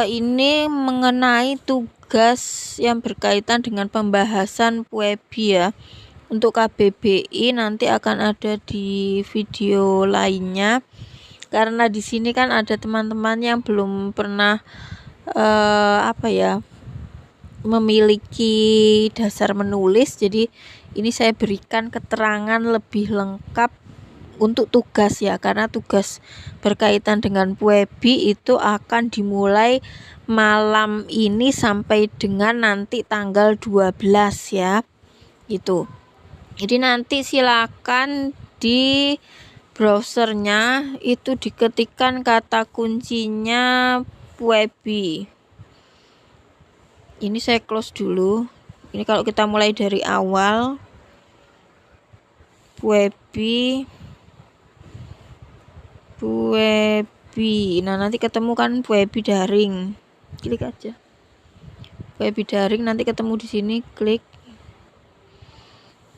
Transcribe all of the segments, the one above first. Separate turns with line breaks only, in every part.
ini mengenai tugas yang berkaitan dengan pembahasan PUEBI ya. Untuk KBBI nanti akan ada di video lainnya, karena di sini kan ada teman-teman yang belum pernah memiliki dasar menulis, jadi ini saya berikan keterangan lebih lengkap untuk tugas ya, karena tugas berkaitan dengan PUEBI itu akan dimulai malam ini sampai dengan nanti tanggal 12 ya, gitu. Jadi nanti silakan di browsernya itu diketikkan kata kuncinya PUEBI. Ini saya close dulu. Ini kalau kita mulai dari awal, PUEBI. Nah, nanti ketemu kan PUEBI daring. Klik aja. PUEBI daring nanti ketemu di sini, klik.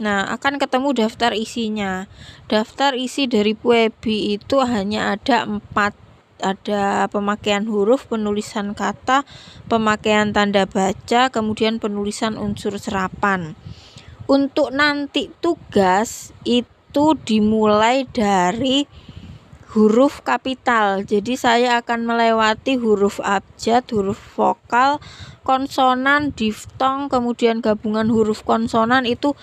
Nah, akan ketemu daftar isinya. Daftar isi dari PUEBI itu hanya ada 4. Ada pemakaian huruf, penulisan kata, pemakaian tanda baca, kemudian penulisan unsur serapan. Untuk nanti tugas itu dimulai dari huruf kapital. Jadi saya akan melewati huruf abjad, huruf vokal, konsonan, diftong, kemudian gabungan huruf konsonan itu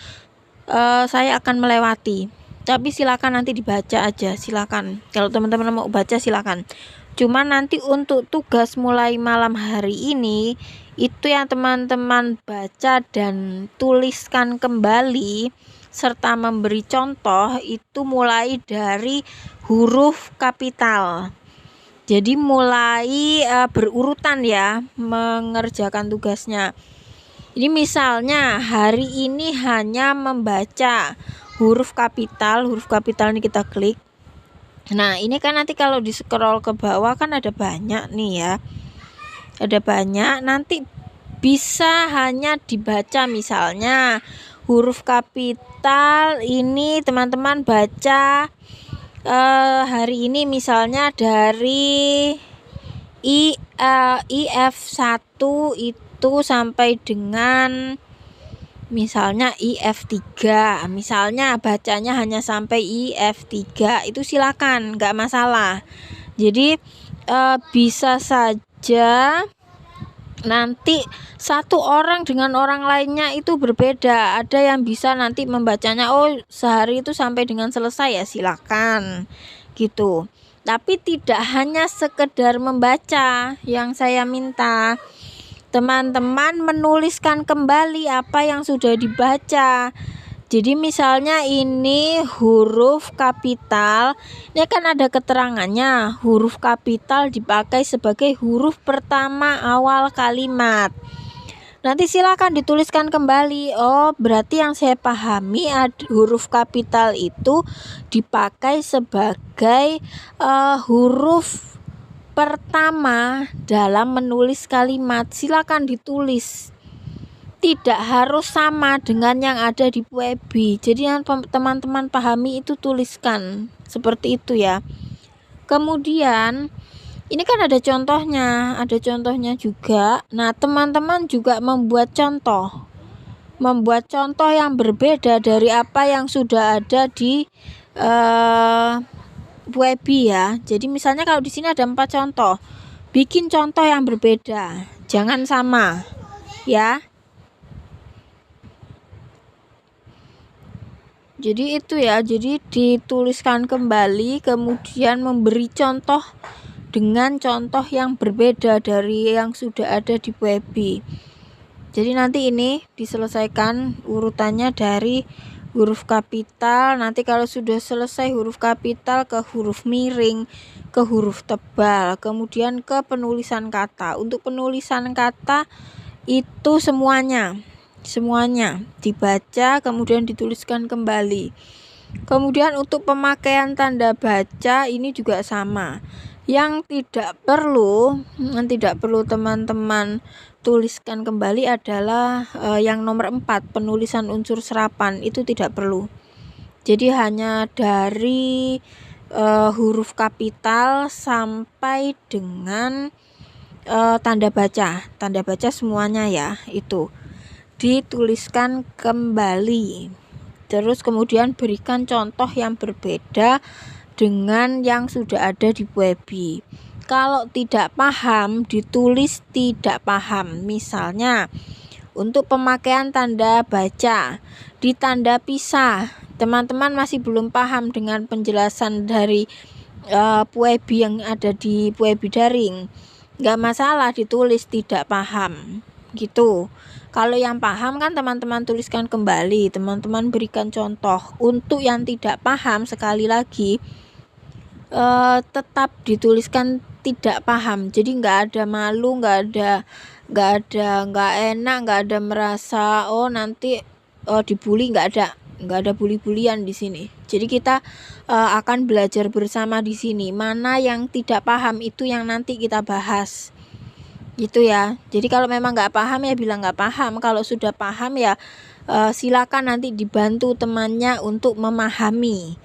saya akan melewati. Tapi silakan nanti dibaca aja, silakan. Kalau teman-teman mau baca silakan. Cuma nanti untuk tugas mulai malam hari ini itu yang teman-teman baca dan tuliskan kembali serta memberi contoh itu mulai dari huruf kapital. Jadi mulai berurutan ya mengerjakan tugasnya. Ini misalnya hari ini hanya membaca huruf kapital ini kita klik. Nah, ini kan nanti kalau di scroll ke bawah kan ada banyak nih ya. Ada banyak, nanti bisa hanya dibaca misalnya huruf kapital ini teman-teman baca hari ini misalnya dari IF1 itu sampai dengan misalnya IF3, misalnya bacanya hanya sampai IF3, itu silakan, nggak masalah. Jadi bisa saja nanti satu orang dengan orang lainnya itu berbeda. Ada yang bisa nanti membacanya sehari itu sampai dengan selesai ya, silakan gitu. Tapi tidak hanya sekedar membaca yang saya minta, teman-teman menuliskan kembali apa yang sudah dibaca. Jadi misalnya ini huruf kapital, ini kan ada keterangannya, huruf kapital dipakai sebagai huruf pertama awal kalimat. Nanti silakan dituliskan kembali. Berarti yang saya pahami huruf kapital itu dipakai sebagai huruf pertama dalam menulis kalimat. Silakan ditulis. Tidak harus sama dengan yang ada di PUEBI. Jadi yang teman-teman pahami itu tuliskan seperti itu ya. Kemudian ini kan ada contohnya juga. Nah, teman-teman juga membuat contoh yang berbeda dari apa yang sudah ada di PUEBI ya. Jadi misalnya kalau di sini ada 4 contoh, bikin contoh yang berbeda, jangan sama ya. Jadi itu ya, jadi dituliskan kembali, kemudian memberi contoh dengan contoh yang berbeda dari yang sudah ada di PUEBI. Jadi nanti ini diselesaikan urutannya dari huruf kapital. Nanti kalau sudah selesai huruf kapital ke huruf miring, ke huruf tebal, kemudian ke penulisan kata. Untuk penulisan kata itu semuanya dibaca kemudian dituliskan kembali. Kemudian untuk pemakaian tanda baca ini juga sama. Yang tidak perlu teman-teman tuliskan kembali adalah yang nomor 4, penulisan unsur serapan, itu tidak perlu. Jadi hanya dari huruf kapital sampai dengan tanda baca semuanya ya, itu dituliskan kembali. Terus kemudian berikan contoh yang berbeda dengan yang sudah ada di Puebi. Kalau tidak paham, ditulis tidak paham. Misalnya untuk pemakaian tanda baca, ditanda pisah. Teman-teman masih belum paham dengan penjelasan dari Puebi yang ada di Puebi daring, nggak masalah ditulis tidak paham gitu. Kalau yang paham kan teman-teman tuliskan kembali, teman-teman berikan contoh. Untuk yang tidak paham, sekali lagi tetap dituliskan tidak paham. Jadi nggak ada malu, nggak enak, nggak ada merasa nanti dibully, nggak ada bully-bulian di sini. Jadi kita akan belajar bersama di sini. Mana yang tidak paham itu yang nanti kita bahas. Gitu ya. Jadi kalau memang nggak paham ya bilang nggak paham. Kalau sudah paham ya silakan nanti dibantu temannya untuk memahami.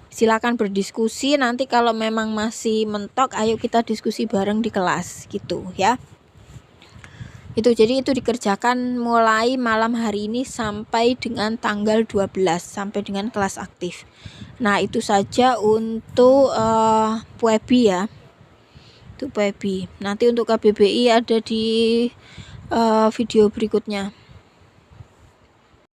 Silakan berdiskusi. Nanti kalau memang masih mentok, ayo kita diskusi bareng di kelas gitu ya. Jadi itu dikerjakan mulai malam hari ini sampai dengan tanggal 12, sampai dengan kelas aktif. Nah, itu saja untuk Puebi ya. Itu Puebi. Nanti untuk KBBI ada di video berikutnya.